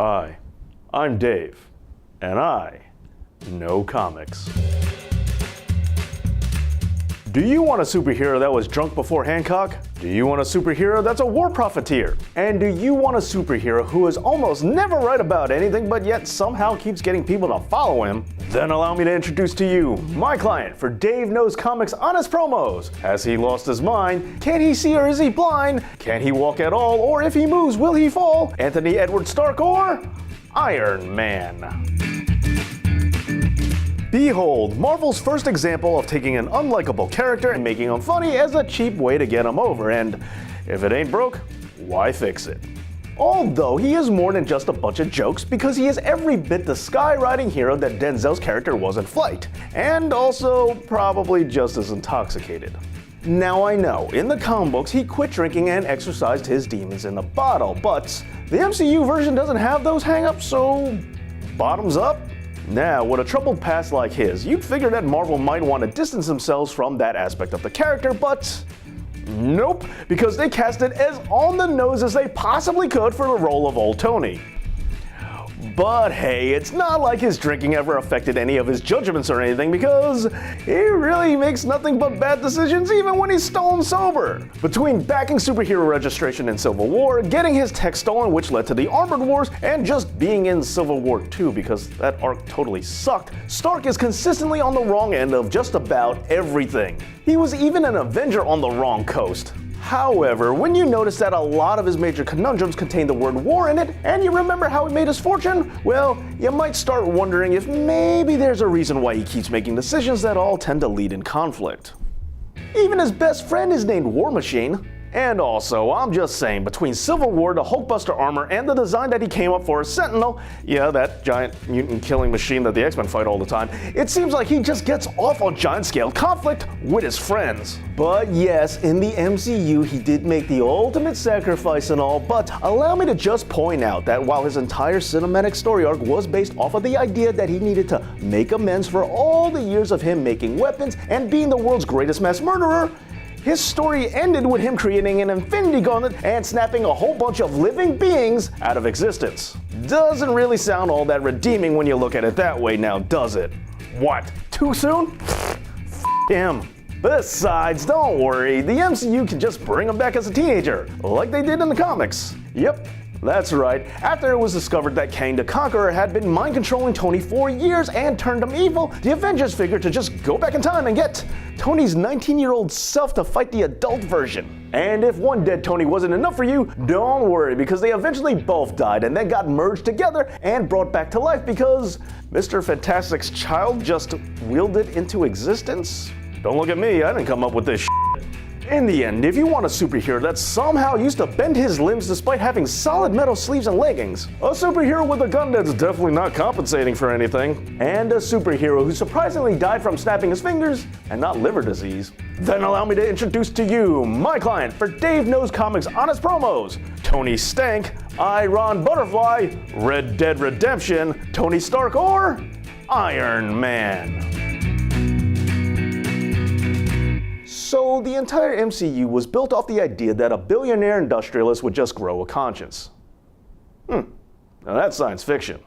Hi, I'm Dave, and I know comics. Do you want a superhero that was drunk before Hancock? Do you want a superhero that's a war profiteer? And do you want a superhero who is almost never right about anything but yet somehow keeps getting people to follow him? Then allow me to introduce to you my client for Dave Knows Comics Honest Promos. Has he lost his mind? Can he see or is he blind? Can he walk at all? Or if he moves, will he fall? Anthony Edward Stark or Iron Man? Behold, Marvel's first example of taking an unlikable character and making him funny as a cheap way to get him over, and if it ain't broke, why fix it? Although he is more than just a bunch of jokes because he is every bit the skywriting hero that Denzel's character was in Flight, and also probably just as intoxicated. Now I know, in the comic books he quit drinking and exorcised his demons in a bottle, but the MCU version doesn't have those hang-ups, so bottoms up? Now, with a troubled past like his, you'd figure that Marvel might want to distance themselves from that aspect of the character, but nope, because they cast it as on the nose as they possibly could for the role of Old Tony. But hey, it's not like his drinking ever affected any of his judgments or anything, because he really makes nothing but bad decisions even when he's stone sober. Between backing superhero registration in Civil War, getting his tech stolen which led to the Armored Wars, and just being in Civil War 2 because that arc totally sucked, Stark is consistently on the wrong end of just about everything. He was even an Avenger on the wrong coast. However, when you notice that a lot of his major conundrums contain the word war in it, and you remember how he made his fortune, well, you might start wondering if maybe there's a reason why he keeps making decisions that all tend to lead in conflict. Even his best friend is named War Machine. And also, I'm just saying, between Civil War, the Hulkbuster armor, and the design that he came up for as Sentinel, yeah, that giant mutant killing machine that the X-Men fight all the time, it seems like he just gets off on giant-scale conflict with his friends. But yes, in the MCU, he did make the ultimate sacrifice and all, but allow me to just point out that while his entire cinematic story arc was based off of the idea that he needed to make amends for all the years of him making weapons and being the world's greatest mass murderer, his story ended with him creating an Infinity Gauntlet and snapping a whole bunch of living beings out of existence. Doesn't really sound all that redeeming when you look at it that way now, does it? What, too soon? F him. Besides, don't worry, the MCU can just bring him back as a teenager, like they did in the comics. Yep. That's right, after it was discovered that Kang the Conqueror had been mind-controlling Tony for years and turned him evil, the Avengers figured to just go back in time and get Tony's 19-year-old self to fight the adult version. And if one dead Tony wasn't enough for you, don't worry, because they eventually both died and then got merged together and brought back to life because Mr. Fantastic's child just willed it into existence? Don't look at me, I didn't come up with this shit. In the end, if you want a superhero that somehow used to bend his limbs despite having solid metal sleeves and leggings, a superhero with a gun that's definitely not compensating for anything, and a superhero who surprisingly died from snapping his fingers and not liver disease, then allow me to introduce to you my client for Dave Knows Comics Honest Promos, Tony Stank, Iron Butterfly, Red Dead Redemption, Tony Stark, or Iron Man. So the entire MCU was built off the idea that a billionaire industrialist would just grow a conscience. Now that's science fiction.